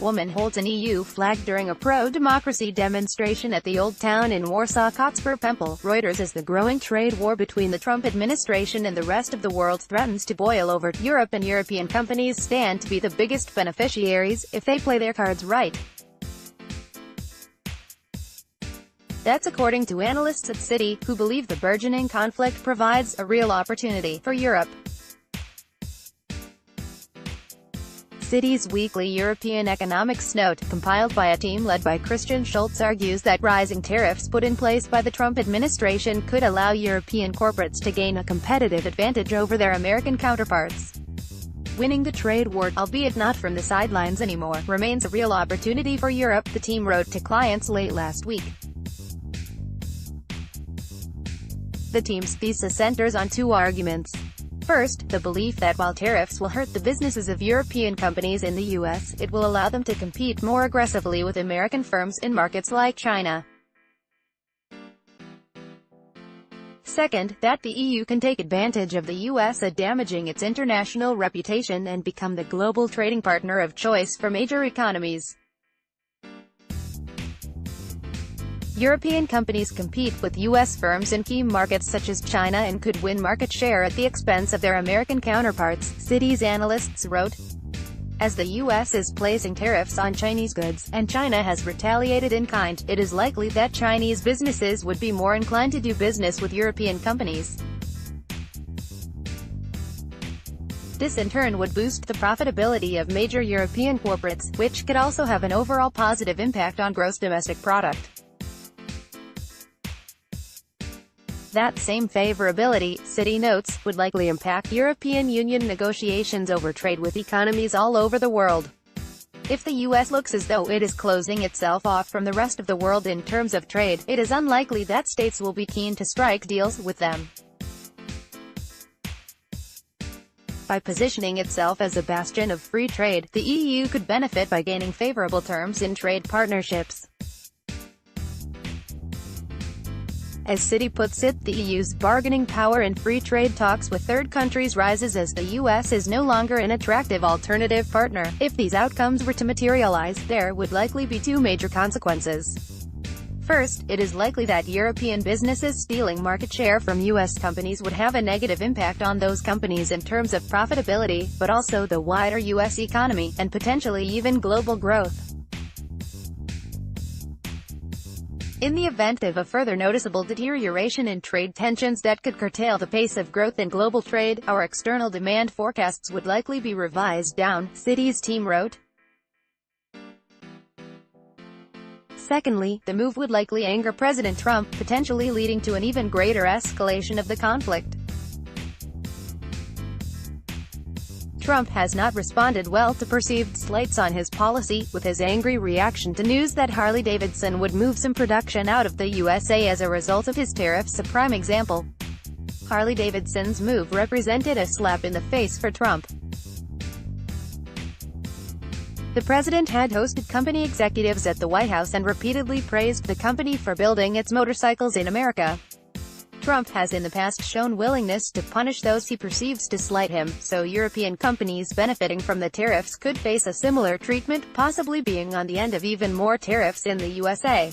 Woman holds an EU flag during a pro-democracy demonstration at the Old Town in Warsaw Kacper Pempel. Reuters As the growing trade war between the Trump administration and the rest of the world threatens to boil over, Europe and European companies stand to be the biggest beneficiaries, if they play their cards right. That's according to analysts at Citi, who believe the burgeoning conflict provides a real opportunity for Europe. Citi's weekly European economics note, compiled by a team led by Christian Schultz, argues that rising tariffs put in place by the Trump administration could allow European corporates to gain a competitive advantage over their American counterparts. Winning the trade war, albeit not from the sidelines anymore, remains a real opportunity for Europe, the team wrote to clients late last week. The team's thesis centers on two arguments. First, the belief that while tariffs will hurt the businesses of European companies in the U.S., it will allow them to compete more aggressively with American firms in markets like China. Second, that the EU can take advantage of the U.S. damaging its international reputation and become the global trading partner of choice for major economies. European companies compete with U.S. firms in key markets such as China and could win market share at the expense of their American counterparts, Citi's analysts wrote. As the U.S. is placing tariffs on Chinese goods, and China has retaliated in kind, it is likely that Chinese businesses would be more inclined to do business with European companies. This in turn would boost the profitability of major European corporates, which could also have an overall positive impact on gross domestic product. That same favorability, Citi notes, would likely impact European Union negotiations over trade with economies all over the world. If the U.S. looks as though it is closing itself off from the rest of the world in terms of trade, it is unlikely that states will be keen to strike deals with them. By positioning itself as a bastion of free trade, the EU could benefit by gaining favorable terms in trade partnerships. As Citi puts it, the EU's bargaining power in free trade talks with third countries rises as the US is no longer an attractive alternative partner. If these outcomes were to materialize, there would likely be two major consequences. First, it is likely that European businesses stealing market share from US companies would have a negative impact on those companies in terms of profitability, but also the wider US economy, and potentially even global growth. In the event of a further noticeable deterioration in trade tensions that could curtail the pace of growth in global trade, our external demand forecasts would likely be revised down, Citi's team wrote. Secondly, the move would likely anger President Trump, potentially leading to an even greater escalation of the conflict. Trump has not responded well to perceived slights on his policy, with his angry reaction to news that Harley-Davidson would move some production out of the USA as a result of his tariffs a prime example. Harley-Davidson's move represented a slap in the face for Trump. The president had hosted company executives at the White House and repeatedly praised the company for building its motorcycles in America. Trump has in the past shown willingness to punish those he perceives to slight him, so European companies benefiting from the tariffs could face a similar treatment, possibly being on the end of even more tariffs in the USA.